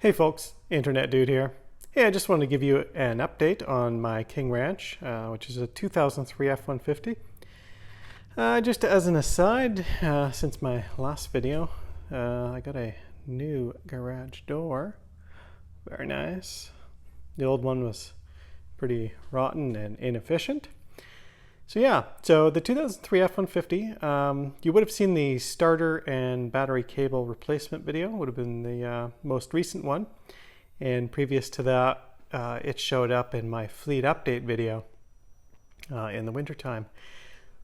Hey folks, Internet Dude here. Hey, I just wanted to give you an update on my King Ranch, which is a 2003 F150. Just as an aside, since my last video, I got a new garage door. Very nice. The old one was pretty rotten and inefficient. So yeah, so the 2003 F150, you would have seen the starter and battery cable replacement video, would have been the most recent one. And previous to that, it showed up in my fleet update video in the wintertime.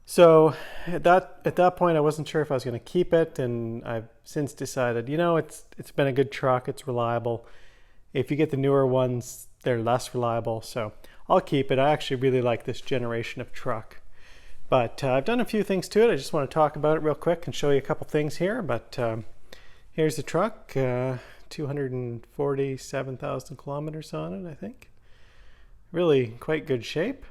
So at that point, I wasn't sure if I was going to keep it, and I've since decided, you know, it's been a good truck, it's reliable. If you get the newer ones, they're less reliable, so I'll keep it. I actually really like this generation of truck. But I've done a few things to it. I just want to talk about it real quick and show you a couple things here. But here's the truck, 247,000 kilometers on it, I think. Really quite good shape.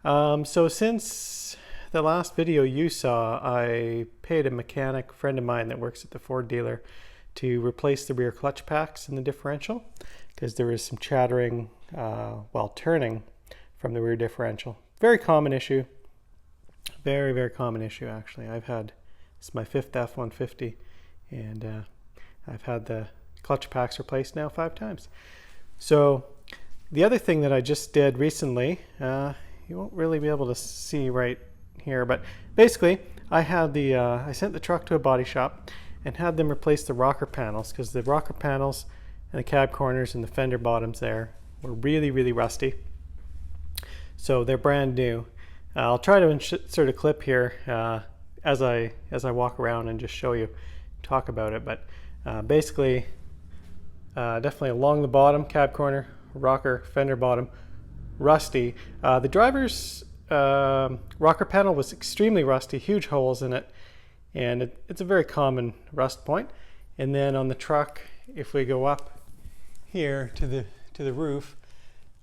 So since the last video you saw, I paid a mechanic friend of mine that works at the Ford dealer to replace the rear clutch packs in the differential, because there was some chattering while turning from the rear differential. Very common issue. Very, very common issue, actually. It's my 5th F-150, and I've had the clutch packs replaced now 5 times. So the other thing that I just did recently, you won't really be able to see right here, but basically I sent the truck to a body shop and had them replace the rocker panels, because the rocker panels and the cab corners and the fender bottoms there were really, really rusty. So they're brand new. I'll try to insert a clip here as I walk around and just show you, talk about it. But basically, definitely along the bottom, cab corner, rocker, fender bottom, rusty. The driver's rocker panel was extremely rusty, huge holes in it. And it's a very common rust point. And then on the truck, if we go up here to the roof,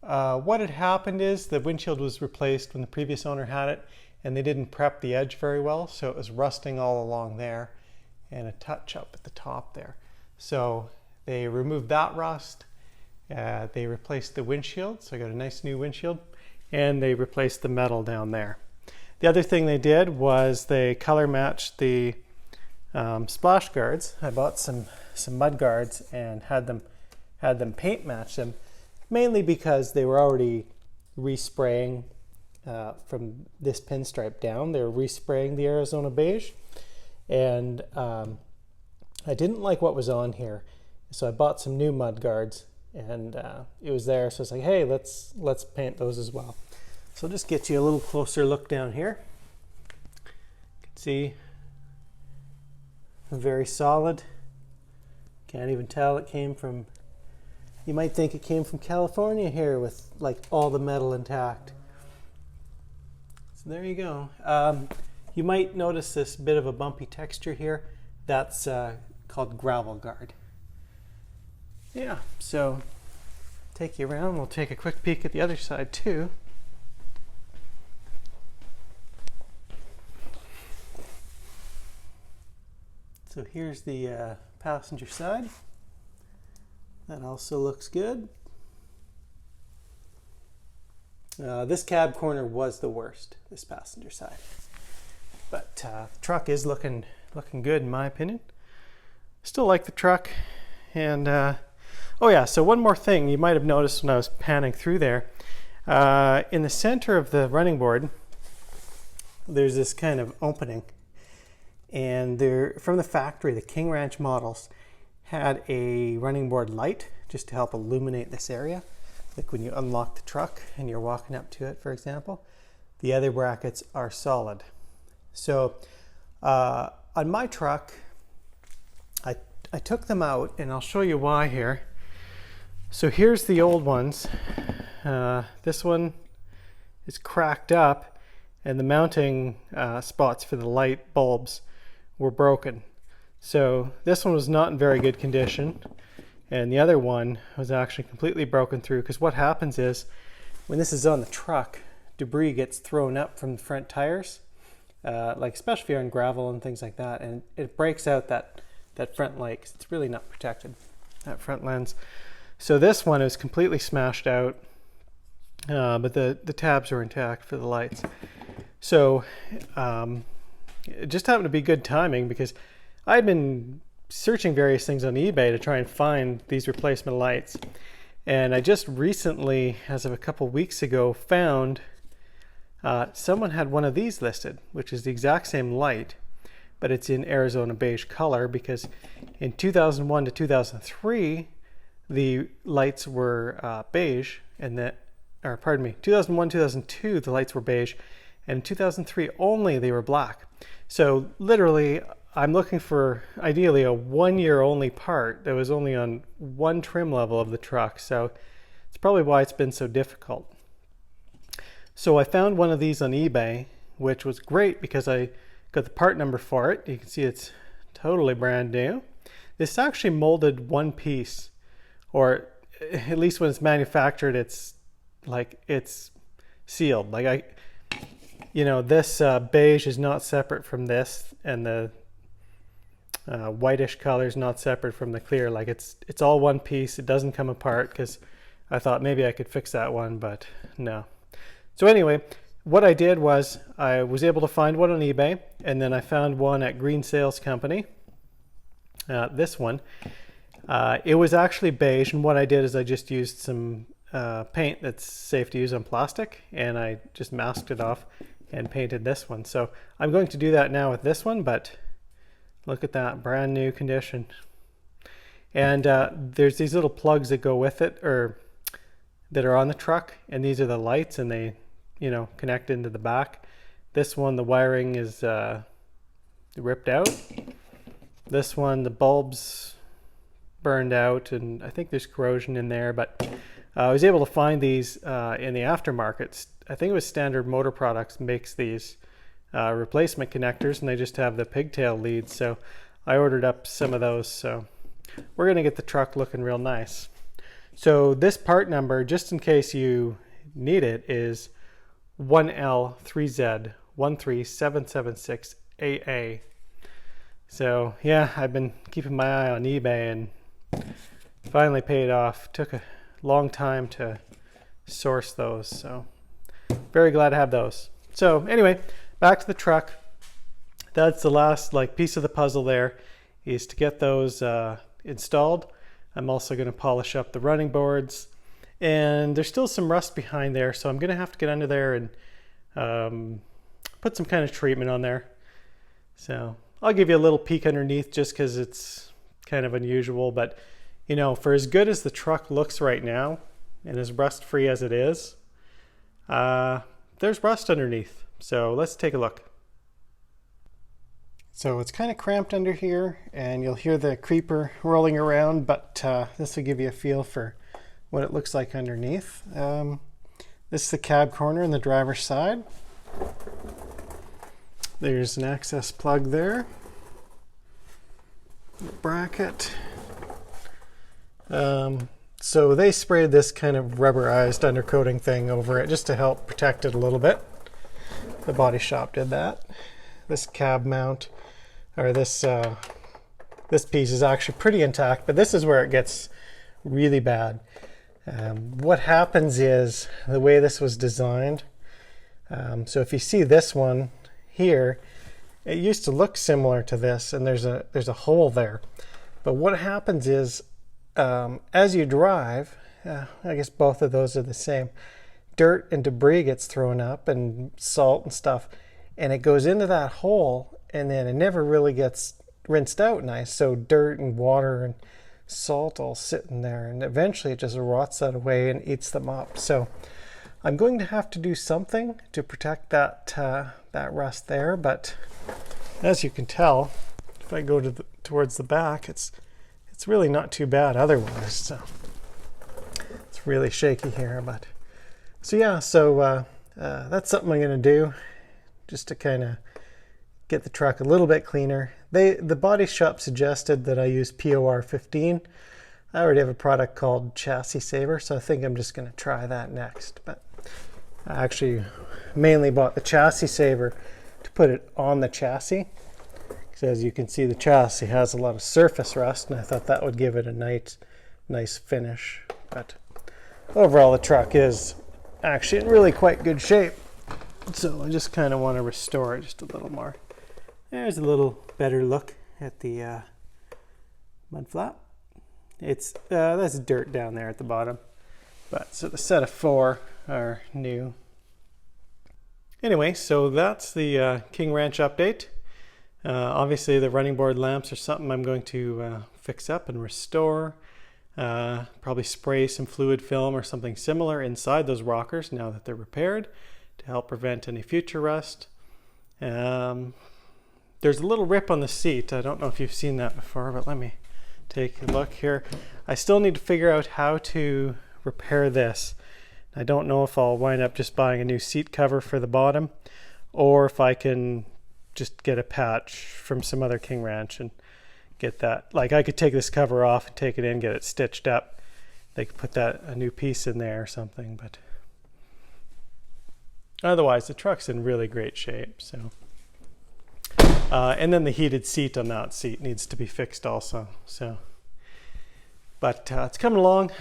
what had happened is the windshield was replaced when the previous owner had it, and they didn't prep the edge very well, so it was rusting all along there and a touch up at the top there. So they removed that rust, they replaced the windshield, so I got a nice new windshield, and they replaced the metal down there. The other thing they did was they color matched the splash guards. I bought some mud guards and had them paint match them, mainly because they were already respraying from this pinstripe down. They were respraying the Arizona beige, and I didn't like what was on here, so I bought some new mud guards, and it was there, so I was like, hey, let's paint those as well. So I'll just get you a little closer look down here. You can see very solid. Can't even tell it came from, you might think it came from California here with like all the metal intact. So there you go. You might notice this bit of a bumpy texture here. That's called gravel guard. Yeah, so take you around. We'll take a quick peek at the other side too. So here's the passenger side. That also looks good. This cab corner was the worst, this passenger side. But the truck is looking good in my opinion. Still like the truck. And oh yeah, so one more thing you might have noticed when I was panning through there. In the center of the running board, there's this kind of opening. And they're from the factory, the King Ranch models had a running board light just to help illuminate this area. Like when you unlock the truck and you're walking up to it, for example. The other brackets are solid. So on my truck, I took them out, and I'll show you why here. So here's the old ones. This one is cracked up, and the mounting spots for the light bulbs were broken. So this one was not in very good condition, and the other one was actually completely broken through, because what happens is when this is on the truck, debris gets thrown up from the front tires, like especially on gravel and things like that, and it breaks out that front light, 'cause it's really not protected. that front lens. So this one is completely smashed out, but the tabs are intact for the lights. So it just happened to be good timing because I'd been searching various things on eBay to try and find these replacement lights. And I just recently, as of a couple weeks ago, found someone had one of these listed, which is the exact same light, but it's in Arizona beige color, because in 2001 to 2003, the lights were beige, and 2001, 2002, the lights were beige, and in 2003 only they were black. So literally, I'm looking for ideally a 1 year only part that was only on one trim level of the truck. So it's probably why it's been so difficult. So I found one of these on eBay, which was great because I got the part number for it. You can see it's totally brand new. This is actually molded one piece, or at least when it's manufactured, it's sealed. This beige is not separate from this, and the whitish color is not separate from the clear. Like it's all one piece. It doesn't come apart, because I thought maybe I could fix that one, but no. So anyway, what I did was I was able to find one on eBay, and then I found one at Green Sales Company. This one. It was actually beige, and what I did is I just used some paint that's safe to use on plastic, and I just masked it off and painted this one. So I'm going to do that now with this one, but look at that, brand new condition. And there's these little plugs that go with it, or that are on the truck, and these are the lights, and they connect into the back. This one, the wiring is ripped out. This one, the bulbs burned out, and I think there's corrosion in there, but I was able to find these in the aftermarket. I think it was Standard Motor Products makes these replacement connectors, and they just have the pigtail leads. So I ordered up some of those. So we're going to get the truck looking real nice. So this part number, just in case you need it, is 1L3Z13776AA. So yeah, I've been keeping my eye on eBay and finally paid off. Took a long time to source those, so very glad to have those. So anyway, back to the truck. That's the last piece of the puzzle there, is to get those installed. I'm also going to polish up the running boards, and there's still some rust behind there, so I'm going to have to get under there and put some kind of treatment on there. So I'll give you a little peek underneath, just because it's kind of unusual, but for as good as the truck looks right now, and as rust free as it is, there's rust underneath. So let's take a look. So it's kind of cramped under here, and you'll hear the creeper rolling around, but this will give you a feel for what it looks like underneath. This is the cab corner on the driver's side. There's an access plug there. Bracket. So they sprayed this kind of rubberized undercoating thing over it just to help protect it a little bit. The body shop did that. This cab mount, or this piece is actually pretty intact, but this is where it gets really bad. What happens is, the way this was designed, so if you see this one here, it used to look similar to this, and there's a hole there. But what happens is, as you drive, I guess both of those are the same, dirt and debris gets thrown up, and salt and stuff, and it goes into that hole, and then it never really gets rinsed out nice. So dirt and water and salt all sitting there, and eventually it just rots that away and eats them up. So I'm going to have to do something to protect that rust there, but as you can tell, if I go towards the back, it's really not too bad otherwise. So it's really shaky here, but so yeah, so that's something I'm going to do just to kind of get the truck a little bit cleaner. The body shop suggested that I use POR 15. I already have a product called Chassis Saver, so I think I'm just going to try that next. But I actually mainly bought the Chassis Saver to put it on the chassis, because as you can see, the chassis has a lot of surface rust, and I thought that would give it a nice finish. But overall, the truck is actually in really quite good shape. So I just kind of want to restore it just a little more. There's a little better look at the mud flap. It's that's dirt down there at the bottom. But so the set of 4 are new. Anyway, so that's the King Ranch update. Obviously the running board lamps are something I'm going to fix up and restore. Probably spray some fluid film or something similar inside those rockers now that they're repaired to help prevent any future rust. There's a little rip on the seat. I don't know if you've seen that before, but let me take a look here. I still need to figure out how to repair this. I don't know if I'll wind up just buying a new seat cover for the bottom, or if I can just get a patch from some other King Ranch and get that. Like, I could take this cover off and take it in, get it stitched up. They could put a new piece in there or something, but otherwise the truck's in really great shape. So and then the heated seat on that seat needs to be fixed also. So, but it's coming along.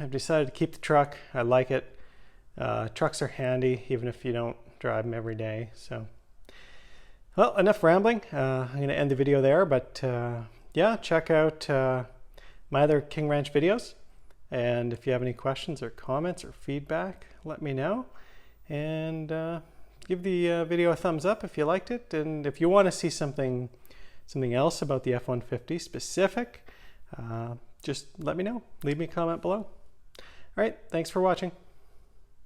I've decided to keep the truck. I like it. Trucks are handy, even if you don't drive them every day. So, well, enough rambling. I'm going to end the video there, but yeah, check out my other King Ranch videos. And if you have any questions or comments or feedback, let me know. And give the video a thumbs up if you liked it. And if you want to see something else about the F-150 specific, just let me know. Leave me a comment below. All right, thanks for watching.